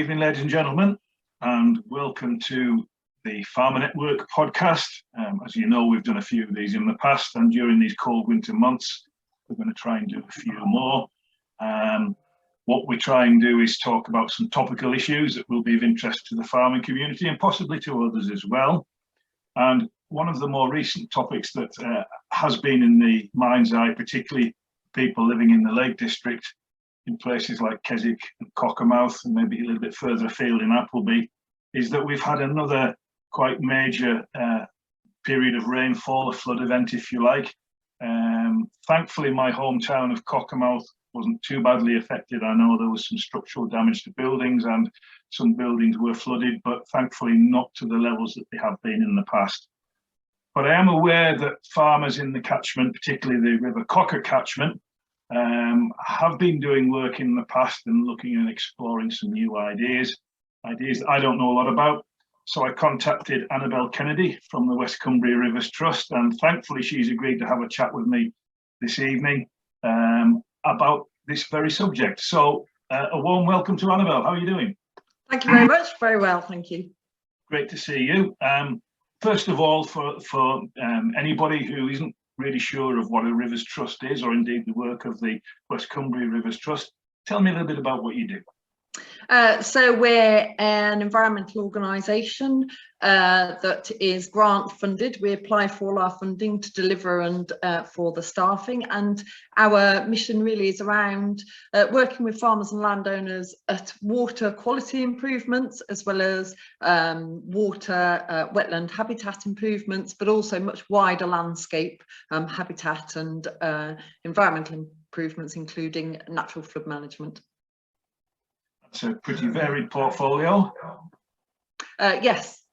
evening, ladies and gentlemen, and welcome to the Farmer Network podcast. As you know, we've done a few of these in the past, and during these cold winter months, we're going to try and do a few more. What we try and do is talk about some topical issues that will be of interest to the farming community and possibly to others as well. And one of the more recent topics that has been in the mind's eye, particularly people living in the Lake District, in places like Keswick and Cockermouth, and maybe a little bit further afield in Appleby, is that we've had another quite major period of rainfall, a flood event, if you like. Thankfully, my hometown of Cockermouth wasn't too badly affected. I know there was some structural damage to buildings and some buildings were flooded, but thankfully not to the levels that they have been in the past. But I am aware that farmers in the catchment, particularly the River Cocker catchment, have been doing work in the past and looking and exploring some new ideas that I don't know a lot about. So I contacted Annabelle Kennedy from the West Cumbria Rivers Trust, and thankfully she's agreed to have a chat with me this evening about this very subject. So a warm welcome to Annabelle. How are you doing? Thank you very much. Very well, thank you. Great to see you. First of all, for anybody who isn't really sure of what a Rivers Trust is, or indeed the work of the West Cumbria Rivers Trust, tell me a little bit about what you do. So we're an environmental organisation that is grant funded. We apply for all our funding to deliver and for the staffing, and our mission really is around working with farmers and landowners at water quality improvements, as well as water wetland habitat improvements, but also much wider landscape habitat and environmental improvements, including natural flood management. It's a pretty varied portfolio. Yes,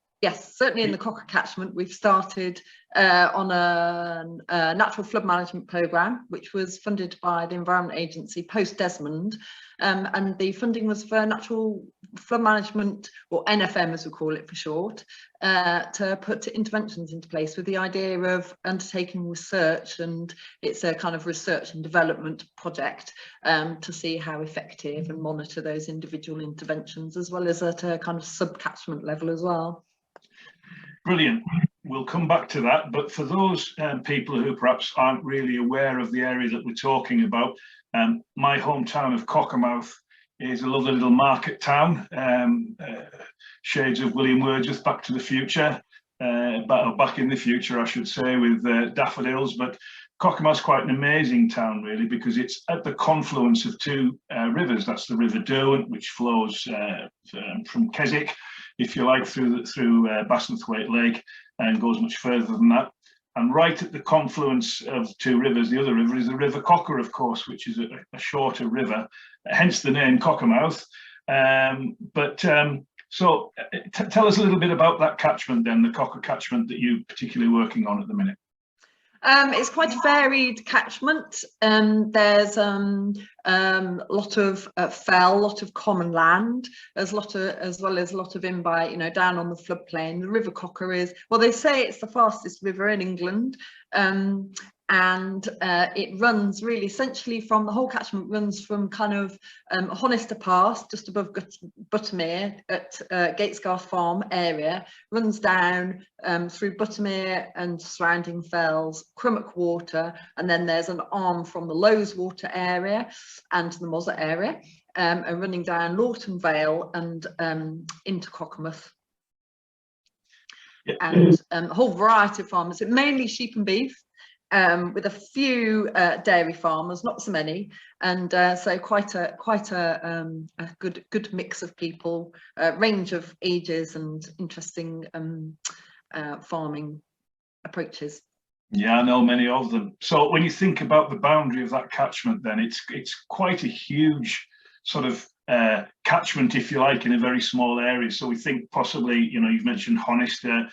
certainly in the Cocker catchment we've started on a natural flood management programme, which was funded by the Environment Agency post Desmond, and the funding was for natural flood management, or NFM as we call it for short, to put interventions into place with the idea of undertaking research, and it's a kind of research and development project to see how effective and monitor those individual interventions, as well as at a kind of sub-catchment level as well. Brilliant. We'll come back to that, but for those people who perhaps aren't really aware of the area that we're talking about, my hometown of Cockermouth is a lovely little market town, shades of William Wordsworth, Back to the Future, back in the future I should say, with daffodils. But Cockermouth's quite an amazing town really, because it's at the confluence of two rivers. That's the River Derwent, which flows from Keswick, if you like, through Bassenthwaite Lake, and goes much further than that. And right at the confluence of two rivers, the other river is the River Cocker, of course, which is a shorter river, hence the name Cockermouth. So tell us a little bit about that catchment then, the Cocker catchment that you're particularly working on at the minute. It's quite a varied catchment. There's lot of fell, lot of common land. There's as well as a lot of in by, down on the floodplain. The River Cocker is, well, they say it's the fastest river in England. And it runs really essentially from the whole catchment, runs from kind of Honister Pass, just above Buttermere at Gatesgarth Farm area, runs down through Buttermere and surrounding fells, Crummock Water, and then there's an arm from the Lowes Water area and the Mozzer area, and running down Lawton Vale and into Cockermouth. Yeah. And a whole variety of farmers, mainly sheep and beef, with a few dairy farmers, not so many, and so quite a good mix of people, range of ages and interesting farming approaches. Yeah, I know many of them. So when you think about the boundary of that catchment, then it's quite a huge sort of catchment, if you like, in a very small area. So we think possibly, you've mentioned Honister.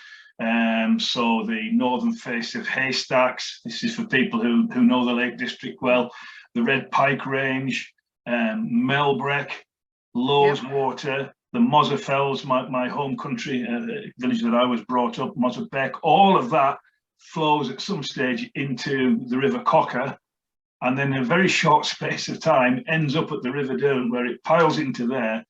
So the northern face of Haystacks, this is for people who know the Lake District well, the Red Pike Range, Melbreck, Lowes Water, the Mozzer Fells, my home country, village that I was brought up, Blazbeck, all of that flows at some stage into the River Cocker, and then in a very short space of time ends up at the River Derwent, where it piles into there.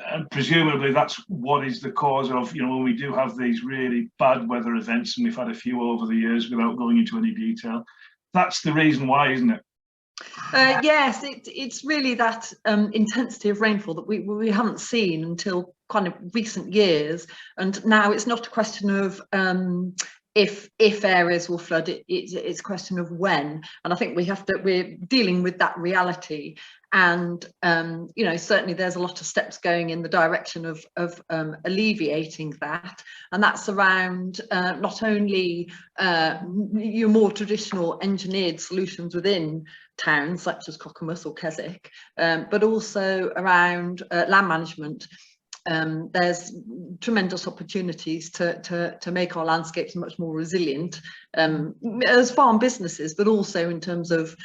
and presumably that's what is the cause of, when we do have these really bad weather events, and we've had a few over the years without going into any detail. That's the reason why, isn't it? Yes, it's really that intensity of rainfall that we haven't seen until kind of recent years, and now it's not a question of if areas will flood, it's a question of when. And I think we're dealing with that reality. And certainly there's a lot of steps going in the direction of alleviating that, and that's around not only your more traditional engineered solutions within towns such as Cockermouth or Keswick, but also around land management. There's tremendous opportunities to make our landscapes much more resilient as farm businesses, but also in terms of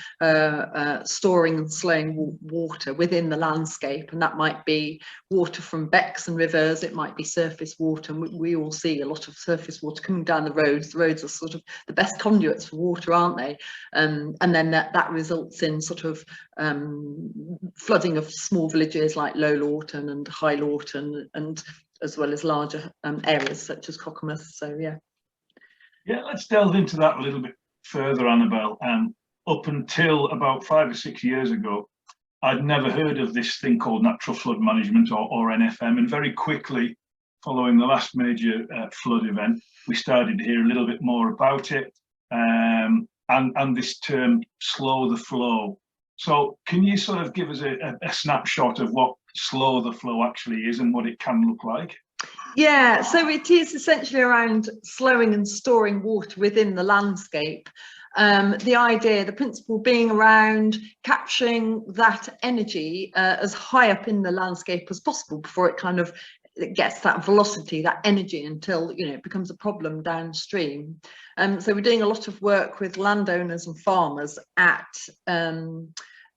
storing and slowing water within the landscape. And that might be water from becks and rivers, it might be surface water, and we all see a lot of surface water coming down the roads. The roads are sort of the best conduits for water, aren't they? And then that results in sort of flooding of small villages like Low Lawton and High Lawton, and as well as larger areas such as Cockermouth. So yeah, let's delve into that a little bit further, Annabelle. Up until about 5 or 6 years ago, I'd never heard of this thing called natural flood management, or NFM, and very quickly following the last major flood event, we started to hear a little bit more about it, and this term slow the flow. So can you sort of give us a snapshot of what slow the flow actually is and what it can look like? Yeah, so it is essentially around slowing and storing water within the landscape. The idea, the principle being around capturing that energy as high up in the landscape as possible before it gets that velocity, that energy, until it becomes a problem downstream. So we're doing a lot of work with landowners and farmers at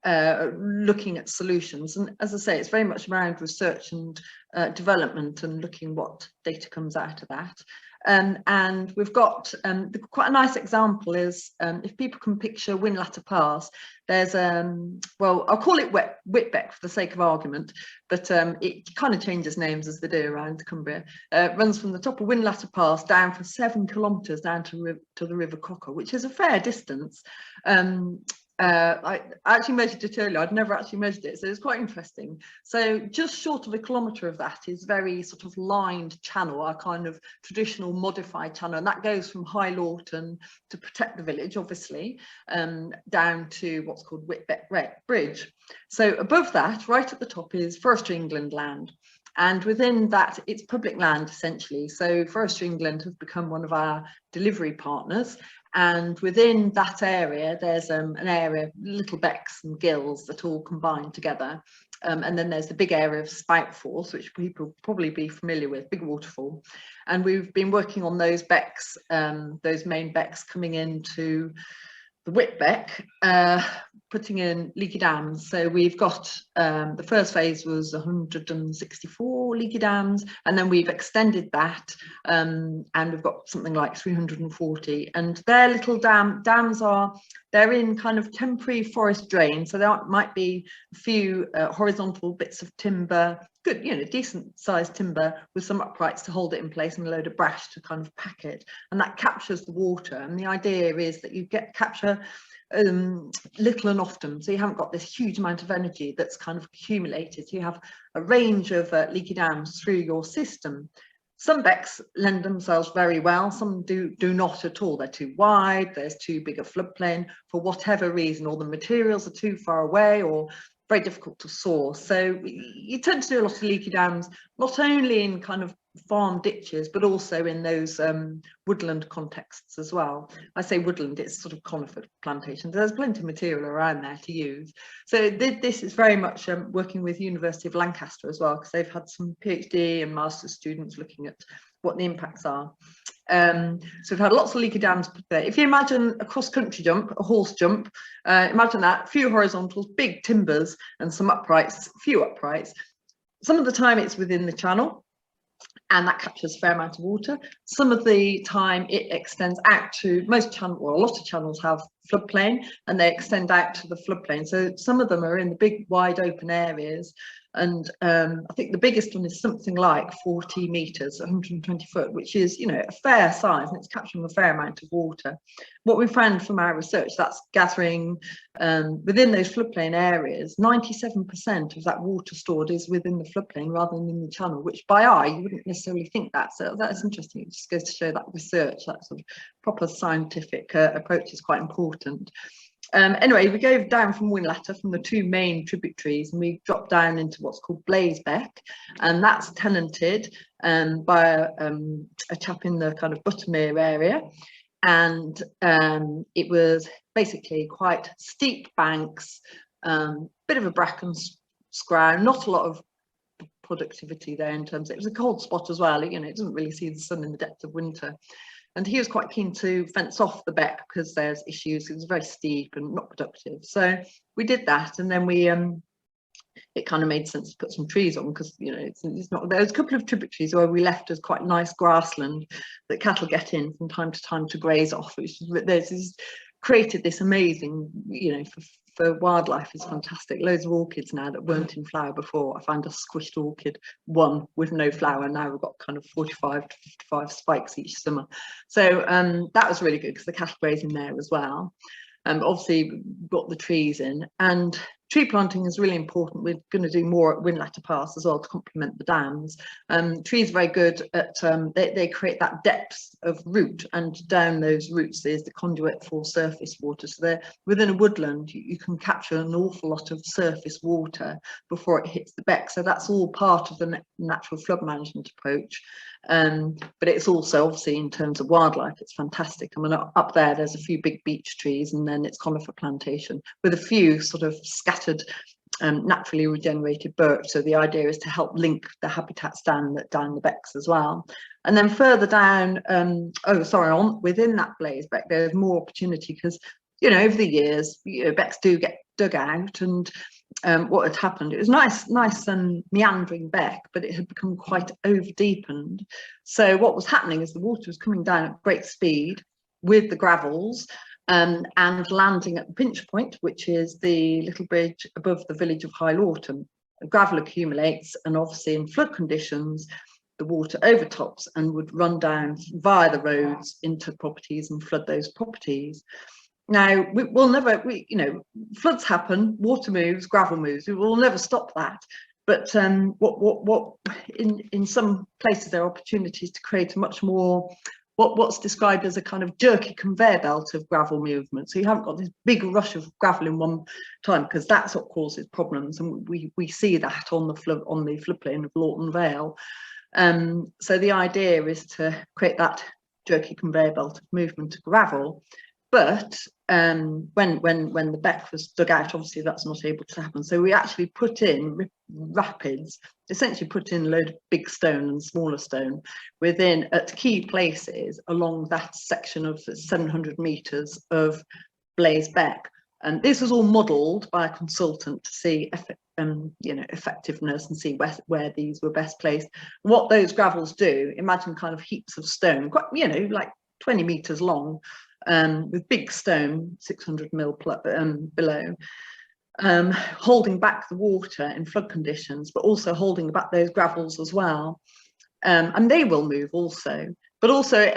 looking at solutions, and as I say, it's very much around research and development and looking what data comes out of that. And we've got quite a nice example is if people can picture Wimbeck Pass, there's well, I'll call it Wimbeck for the sake of argument, but it kind of changes names as they do around Cumbria. Runs from the top of Wimbeck Pass down for 7 kilometres down to the River Cocker, which is a fair distance. I actually measured it earlier. I'd never actually measured it, so it's quite interesting. So just short of a kilometre of that is very sort of lined channel, our kind of traditional modified channel, and that goes from High Lawton to protect the village, obviously, down to what's called Wimbeck Bridge. So above that, right at the top, is Forestry England land. And within that, it's public land, essentially. So Forestry England have become one of our delivery partners. And within that area, there's an area, little becks and gills that all combine together. And then there's the big area of Spout Falls, which people will probably be familiar with, big waterfall. And we've been working on those becks, those main becks coming into the Wimbeck, putting in Leaky Dams. So we've got the first phase was 164 Leaky Dams, and then we've extended that, and we've got something like 340. And their little dams they're in kind of temporary forest drains, so there might be a few horizontal bits of timber, good, decent sized timber with some uprights to hold it in place and a load of brash to kind of pack it, and that captures the water. And the idea is that you capture little and often, so you haven't got this huge amount of energy that's kind of accumulated. You have a range of leaky dams through your system. Some becks lend themselves very well, some do not at all. They're too wide, there's too big a floodplain for whatever reason, or the materials are too far away, or very difficult to source. So you tend to do a lot of leaky dams, not only in kind of farm ditches, but also in those woodland contexts as well. I say woodland, it's sort of conifer plantations. There's plenty of material around there to use. So this is very much working with University of Lancaster as well, because they've had some PhD and master's students looking at what the impacts are. So we've had lots of leaky dams put there. If you imagine a cross-country jump, a horse jump, imagine that, a few horizontals, big timbers, and some uprights, a few uprights. Some of the time it's within the channel, and that captures a fair amount of water. Some of the time it extends out to most channels, well, a lot of channels have floodplain, and they extend out to the floodplain. So some of them are in the big wide open areas, and I think the biggest one is something like 40 meters, 120 foot, which is, you know, a fair size, and it's capturing a fair amount of water. What we found from our research, that's gathering within those floodplain areas, 97% of that water stored is within the floodplain rather than in the channel, which by eye you wouldn't necessarily think that. So that's interesting. It just goes to show that research, that sort of proper scientific approach is quite important. Anyway, we go down from Wimbeck, from the two main tributaries, and we drop down into what's called Blazbeck, and that's tenanted by a chap in the kind of Buttermere area. And it was basically quite steep banks, bit of a bracken scrown, not a lot of productivity there in terms of, it was a cold spot as well, you know, it doesn't really see the sun in the depth of winter. And he was quite keen to fence off the beck because there's issues. It was very steep and not productive. So we did that, and then we it kind of made sense to put some trees on, because, you know, it's not, there's a couple of tributaries where we left as quite nice grassland that cattle get in from time to time to graze off, which there's created this amazing, you know, for wildlife is fantastic. Loads of orchids now that weren't in flower before. I found a squished orchid, one with no flower. Now we've got kind of 45 to 55 spikes each summer. So that was really good because the cattle graze in there as well. Obviously we've got the trees in, and tree planting is really important. We're going to do more at Wimbeck Pass as well to complement the dams. Trees are very good at, they create that depth of root, and down those roots there's the conduit for surface water. So they're within a woodland, you can capture an awful lot of surface water before it hits the beck. So that's all part of the natural flood management approach. But it's also, obviously, in terms of wildlife, it's fantastic. I mean, up there there's a few big beech trees, and then it's conifer plantation with a few sort of scattered naturally regenerated birch. So the idea is to help link the habitats down the becks as well. And then further down, within that Blazbeck, there's more opportunity because, you know, over the years, you know, becks do get dug out, and what had happened, it was nice and meandering beck, but it had become quite over deepened. So what was happening is the water was coming down at great speed with the gravels, and landing at the pinch point, which is the little bridge above the village of High Lawton. Gravel accumulates, and obviously in flood conditions the water overtops and would run down via the roads into properties and flood those properties. Now, we'll never, you know, floods happen, water moves, gravel moves, we will never stop that. But in some places there are opportunities to create a much more, what's described as a kind of jerky conveyor belt of gravel movement. So you haven't got this big rush of gravel in one time, because that's what causes problems. And we see that on the floodplain of Lawton Vale. So the idea is to create that jerky conveyor belt of movement of gravel. But when the beck was dug out, obviously that's not able to happen. So we actually put in rapids, essentially put in a load of big stone and smaller stone at key places along that section of 700 meters of Blazbeck. And this was all modelled by a consultant to see effectiveness and see where these were best placed. What those gravels do, imagine kind of heaps of stone, quite, you know, like 20 meters long, with big stone, 600 mil below, holding back the water in flood conditions, but also holding back those gravels as well. And they will move also, but also it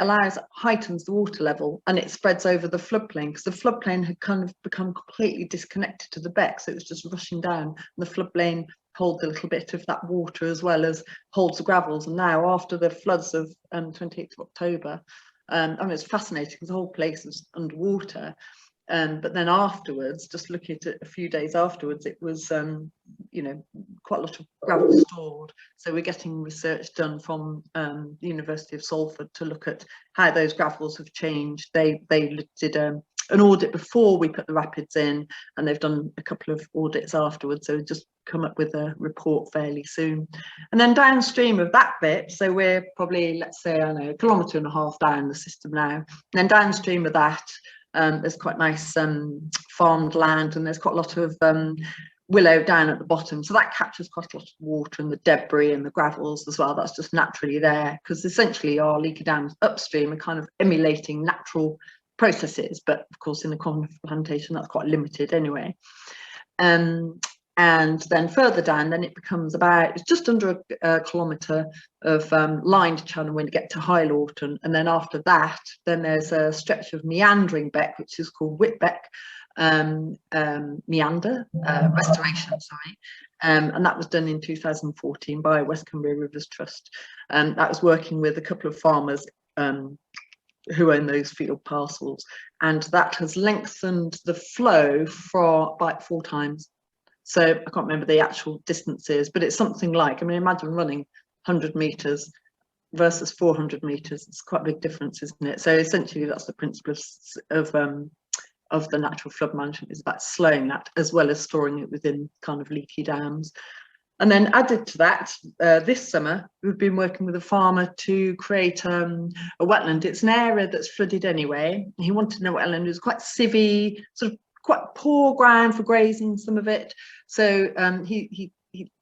heightens the water level, and it spreads over the floodplain, because the floodplain had kind of become completely disconnected to the beck, so it was just rushing down, and the floodplain holds a little bit of that water as well as holds the gravels. And now, after the floods of 28th of October, I mean, it's fascinating because the whole place is underwater. But then afterwards, just looking at it a few days afterwards, it was, you know, quite a lot of gravel stored. So we're getting research done from the University of Salford to look at how those gravels have changed. They did an audit before we put the rapids in, and they've done a couple of audits afterwards. So just come up with a report fairly soon. And then downstream of that bit, so we're probably, let's say, I don't know, 1.5 kilometres down the system now. And then downstream of that, there's quite nice farmed land, and there's quite a lot of willow down at the bottom, so that captures quite a lot of water and the debris and the gravels as well. That's just naturally there, because essentially our leaky dams upstream are kind of emulating natural processes, but of course in a conifer plantation that's quite limited anyway. And then further down, then it becomes it's just under a kilometre of lined channel when you get to High Lawton, and then after that, then there's a stretch of meandering beck, which is called Wimbeck meander restoration, sorry, and that was done in 2014 by West Cumbria Rivers Trust. That was working with a couple of farmers who own those field parcels, and that has lengthened the flow by 4 times. So I can't remember the actual distances, but it's something like, I mean, imagine running 100 meters versus 400 meters. It's quite a big difference, isn't it? So essentially that's the principle of the natural flood management, is about slowing that as well as storing it within kind of leaky dams. And then added to that, this summer, we've been working with a farmer to create a wetland. It's an area that's flooded anyway. He wanted to know wetland. It was quite civvy, sort of quite poor ground for grazing, some of it. So he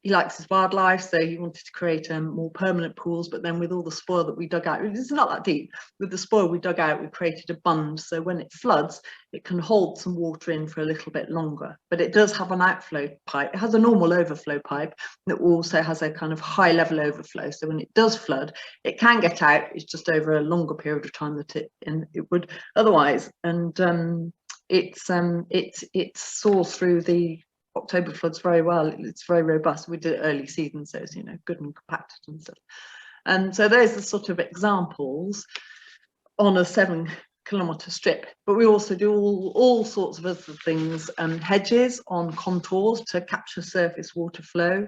likes his wildlife, so he wanted to create more permanent pools. But then with all the spoil that we dug out, it's not that deep. With the spoil we dug out, we created a bund, so when it floods, it can hold some water in for a little bit longer. But it does have an outflow pipe. It has a normal overflow pipe that also has a kind of high level overflow. So when it does flood, it can get out. It's just over a longer period of time that it would otherwise. And it soars through the October floods very well. It's very robust. We did it early season, so it's, you know, good and compacted and stuff. And so those are sort of examples on a 7-kilometre strip. But we also do all sorts of other things, hedges on contours to capture surface water flow.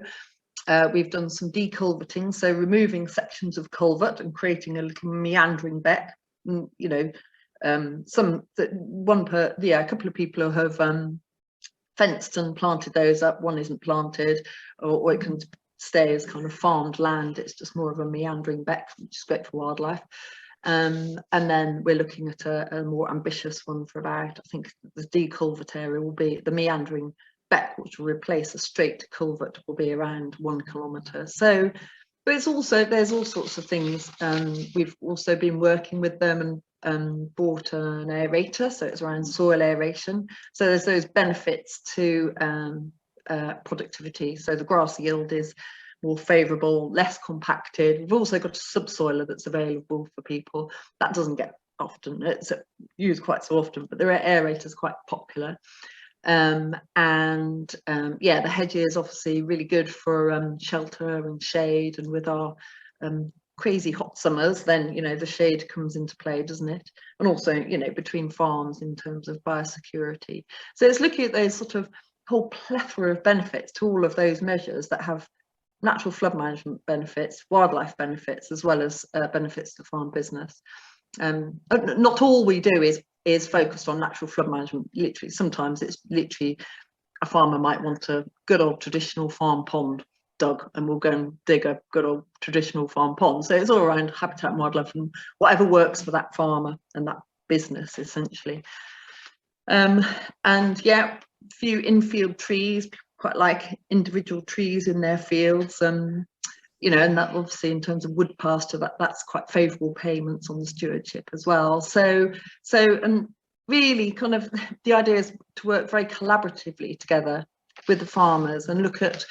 We've done some deculverting, so removing sections of culvert and creating a little meandering beck. You know, a couple of people who have fenced and planted those up. One isn't planted, or it can stay as kind of farmed land. It's just more of a meandering beck, which is great for wildlife. And then we're looking at a more ambitious one for about, I think the deculvert area will be the meandering beck, which will replace a straight culvert, will be around 1 kilometre. So, but it's also, there's all sorts of things. We've also been working with them and bought an aerator, so it's around soil aeration. So there's those benefits to productivity. So the grass yield is more favourable, less compacted. We've also got a subsoiler that's available for people. That doesn't get often, it's used quite so often, but there are aerators quite popular. Yeah, the hedge is obviously really good for shelter and shade, and with our crazy hot summers, then, you know, the shade comes into play, doesn't it? And also, you know, between farms in terms of biosecurity. So it's looking at those sort of whole plethora of benefits to all of those measures that have natural flood management benefits, wildlife benefits, as well as benefits to farm business. Not all we do is focused on natural flood management. Literally, sometimes it's literally a farmer might want a good old traditional farm pond dug, and we'll go and dig a good old traditional farm pond. So it's all around habitat and wildlife and whatever works for that farmer and that business, essentially. And yeah, a few infield trees, quite like individual trees in their fields. You know, and that obviously in terms of wood pasture, that's quite favourable payments on the stewardship as well. So and really kind of the idea is to work very collaboratively together with the farmers and look at,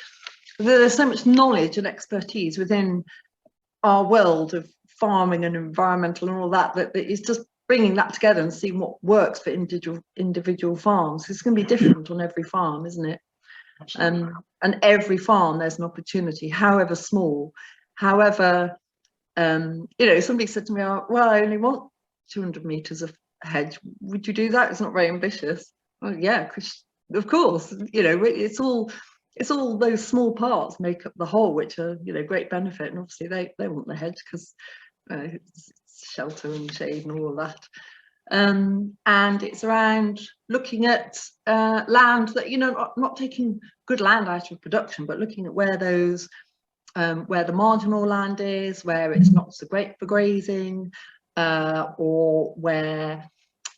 there's so much knowledge and expertise within our world of farming and environmental and all that, that is just bringing that together and seeing what works for individual farms. It's going to be different on every farm, isn't it? And every farm, there's an opportunity, however small, however, you know, somebody said to me, oh, well, I only want 200 metres of hedge. Would you do that? It's not very ambitious. Well, yeah, of course, you know, it's all those small parts make up the whole, which are, you know, great benefit. And obviously they want the hedge because it's shelter and shade and all of that. And it's around looking at land that, you know, not taking good land out of production, but looking at where those, where the marginal land is, where it's not so great for grazing, or where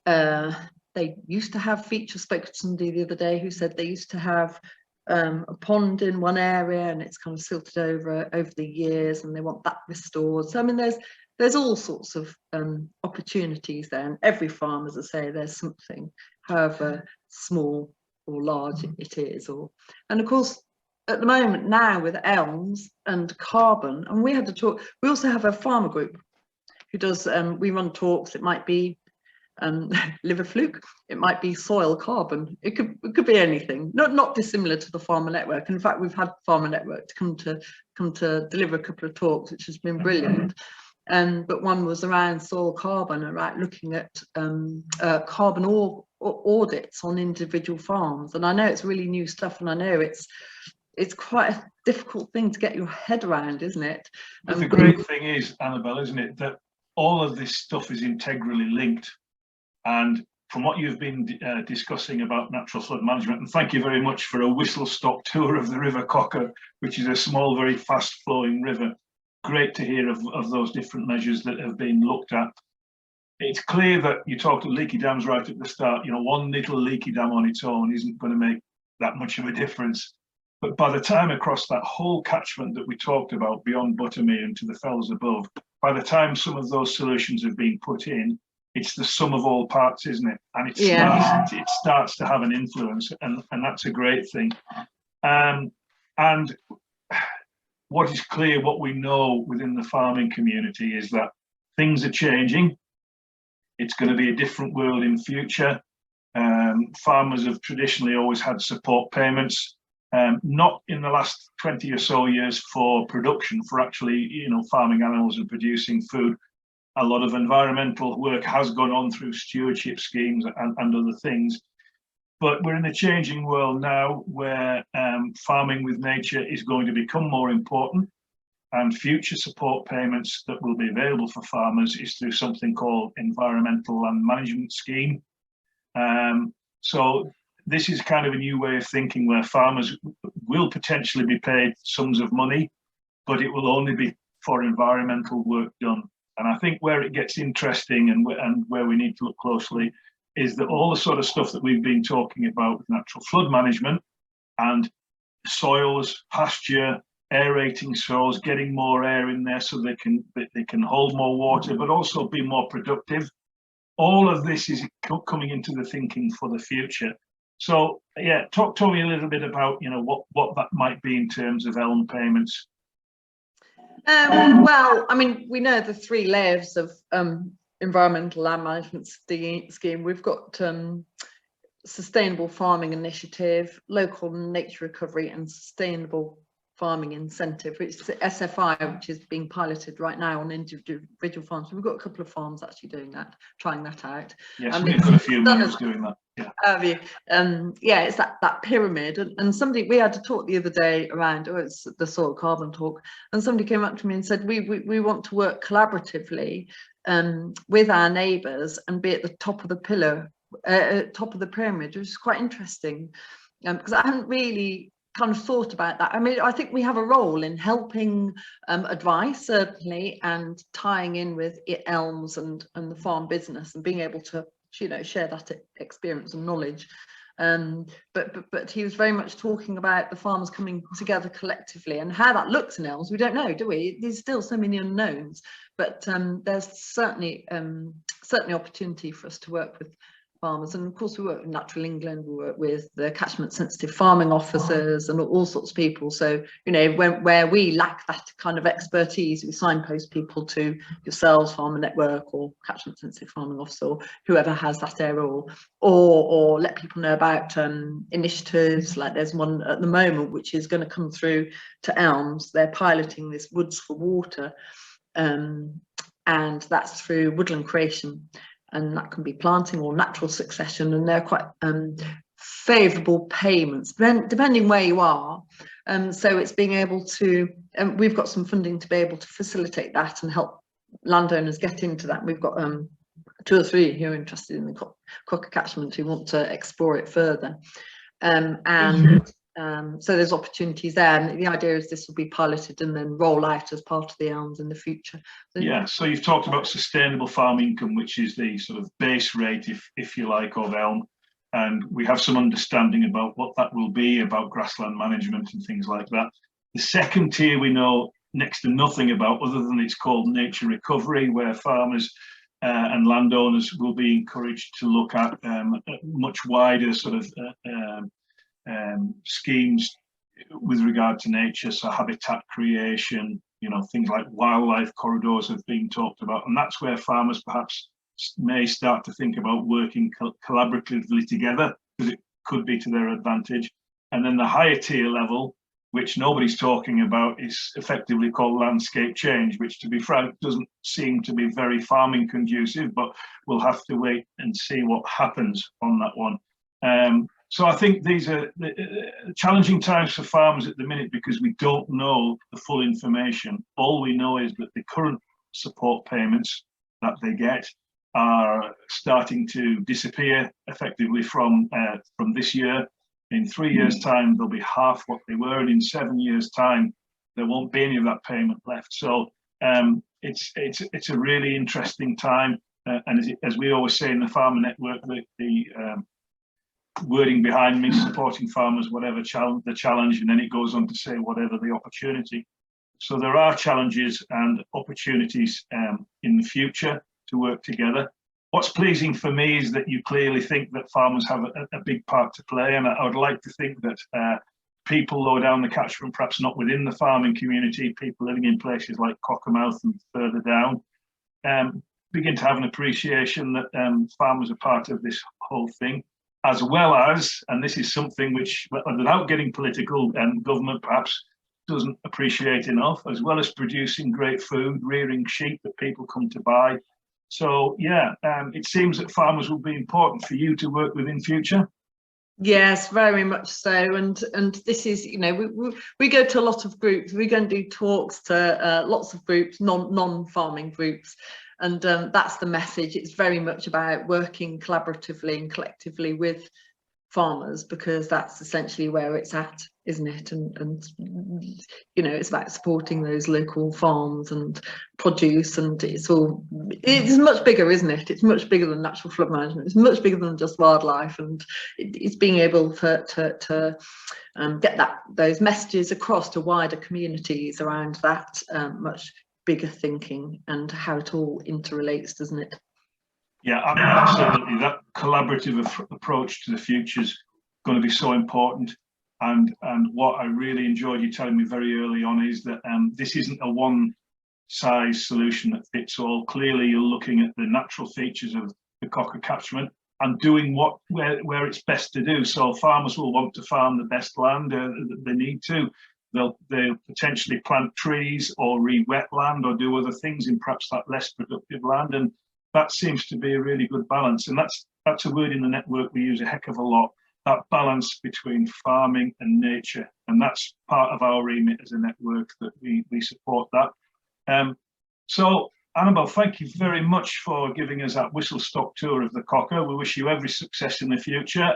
they used to have features. Spoke to somebody the other day who said they used to have a pond in one area and it's kind of silted over the years, and they want that restored. So I mean, there's all sorts of opportunities there, and every farm, as I say, there's something, however small or large it is. And of course, at the moment now with elms and carbon, and we had to talk, we also have a farmer group who does, we run talks. It might be liver fluke, it might be soil carbon, it could be anything, not dissimilar to the farmer network. In fact, we've had farmer network to come to deliver a couple of talks, which has been brilliant. But one was around soil carbon, around looking at carbon audits on individual farms. And I know it's really new stuff, and I know it's quite a difficult thing to get your head around, isn't it? But the great thing is, Annabelle, isn't it, that all of this stuff is integrally linked. And from what you've been discussing about natural flood management, and thank you very much for a whistle-stop tour of the River Cocker, which is a small, very fast-flowing river. Great to hear of those different measures that have been looked at. It's clear that you talked to Leaky Dams right at the start. You know, one little leaky dam on its own isn't going to make that much of a difference. But by the time across that whole catchment that we talked about, beyond Buttermere and to the fells above, by the time some of those solutions have been put in, it's the sum of all parts, isn't it? And it starts to have an influence, and that's a great thing. And what is clear, what we know within the farming community, is that things are changing. It's going to be a different world in future. Farmers have traditionally always had support payments, not in the last 20 or so years for production, for actually, you know, farming animals and producing food. A lot of environmental work has gone on through stewardship schemes and other things. But we're in a changing world now where farming with nature is going to become more important, and future support payments that will be available for farmers is through something called Environmental Land Management Scheme. So this is kind of a new way of thinking, where farmers will potentially be paid sums of money, but it will only be for environmental work done. And I think where it gets interesting and where we need to look closely is that all the sort of stuff that we've been talking about with natural flood management and soils, pasture, aerating soils, getting more air in there so they can hold more water, but also be more productive. All of this is coming into the thinking for the future. So yeah, talk to me a little bit about, you know, what that might be in terms of elm payments. Well, I mean, we know the 3 layers of environmental land management scheme. We've got sustainable farming initiative, local nature recovery, and sustainable farming incentive, which is SFI, which is being piloted right now on individual farms. We've got a couple of farms actually doing that, trying that out. Yes, we've got a few members doing that. Yeah. Have you? Yeah, it's that pyramid. And somebody, we had to talk the other day around, it's the soil carbon talk, and somebody came up to me and said, we want to work collaboratively with our neighbours and be at the top of the pillar, top of the pyramid, which is quite interesting, because I hadn't really kind of thought about that. I mean, I think we have a role in helping advice, certainly, and tying in with elms and the farm business, and being able to, you know, share that experience and knowledge. But he was very much talking about the farmers coming together collectively, and how that looks in elms, we don't know, do we? There's still so many unknowns, but there's certainly opportunity for us to work with farmers. And of course we work with Natural England, we work with the catchment sensitive farming officers and all sorts of people. So, you know, where we lack that kind of expertise, we signpost people to yourselves, Farmer Network, or catchment sensitive farming officer, or whoever has that area, or let people know about initiatives. Like there's one at the moment which is going to come through to elms. They're piloting this Woods for Water, and that's through woodland creation. And that can be planting or natural succession, and they're quite favourable payments depending where you are. So it's being able to, we've got some funding to be able to facilitate that and help landowners get into that. We've got 2 or 3 who are interested in the Cocker catchment who want to explore it further, so there's opportunities there, and the idea is this will be piloted and then roll out as part of the elms in the future. Yeah, so you've talked about sustainable farm income, which is the sort of base rate, if you like, of elm. and we have some understanding about what that will be, about grassland management and things like that. The second tier we know next to nothing about, other than it's called nature recovery, where farmers and landowners will be encouraged to look at much wider sort of schemes with regard to nature, so habitat creation, things like wildlife corridors have been talked about, and that's where farmers perhaps may start to think about working collaboratively together, because it could be to their advantage. And then the higher tier level, which nobody's talking about, is effectively called landscape change, which, to be frank, doesn't seem to be very farming conducive, but we'll have to wait and see what happens on that one. So I think these are challenging times for farmers at the minute, because we don't know the full information. All we know is that the current support payments that they get are starting to disappear effectively from this year. In 3 years' time, they'll be half what they were, and in 7 years' time, there won't be any of that payment left. So it's a really interesting time, and as we always say in the Farmer Network, the wording behind me, supporting farmers, whatever the challenge, and then it goes on to say whatever the opportunity. So there are challenges and opportunities in the future to work together. What's pleasing for me is that you clearly think that farmers have a big part to play, and I would like to think that people lower down the catchment, perhaps not within the farming community, people living in places like Cockermouth and further down, begin to have an appreciation that farmers are part of this whole thing, as well as, and this is something which, without getting political, government perhaps doesn't appreciate enough, as well as producing great food, rearing sheep that people come to buy. So yeah, it seems that farmers will be important for you to work with in future. Yes, very much so. And this is, we go to a lot of groups. We go and do talks to lots of groups, non-farming groups. And that's the message. It's very much about working collaboratively and collectively with farmers, because that's essentially where it's at, isn't it? And it's about supporting those local farms and produce, and it's much bigger, isn't it? It's much bigger than natural flood management. It's much bigger than just wildlife, and it's being able to get those messages across to wider communities around that much bigger thinking and how it all interrelates, doesn't it? Yeah, absolutely. That collaborative approach to the future is going to be so important. And what I really enjoyed you telling me very early on is that this isn't a one-size solution that fits all. Clearly, you're looking at the natural features of the Cocker catchment and doing where it's best to do. So farmers will want to farm the best land they need to. They'll potentially plant trees or re-wet land or do other things in perhaps that less productive land. And that seems to be a really good balance. And that's a word in the network we use a heck of a lot, that balance between farming and nature. And that's part of our remit as a network, that we support that. So Annabelle, thank you very much for giving us that whistle-stop tour of the Cocker. We wish you every success in the future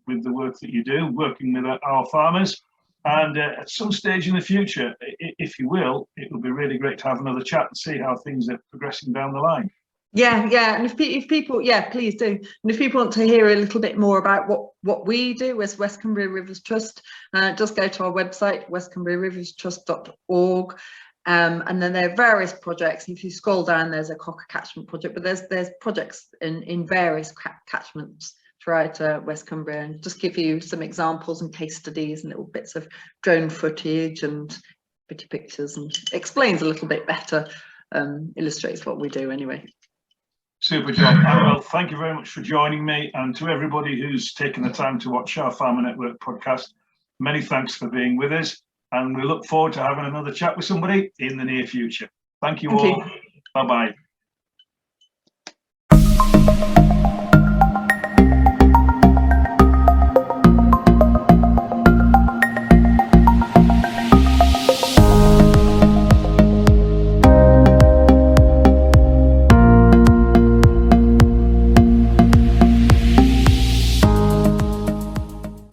with the work that you do, working with our farmers. And at some stage in the future, if you will, it will be really great to have another chat and see how things are progressing down the line. Yeah, and if people, please do. And if people want to hear a little bit more about what we do as West Cumbria Rivers Trust, just go to our website, westcumbriariverstrust.org. And then there are various projects. If you scroll down, there's a Cocker catchment project, but there's projects in various catchments throughout West Cumbria, and just give you some examples and case studies and little bits of drone footage and pretty pictures, and explains a little bit better, illustrates what we do anyway. Super job. Annabelle, thank you very much for joining me, and to everybody who's taken the time to watch our Farmer Network podcast, many thanks for being with us, and we look forward to having another chat with somebody in the near future. Thank you all. Bye-bye.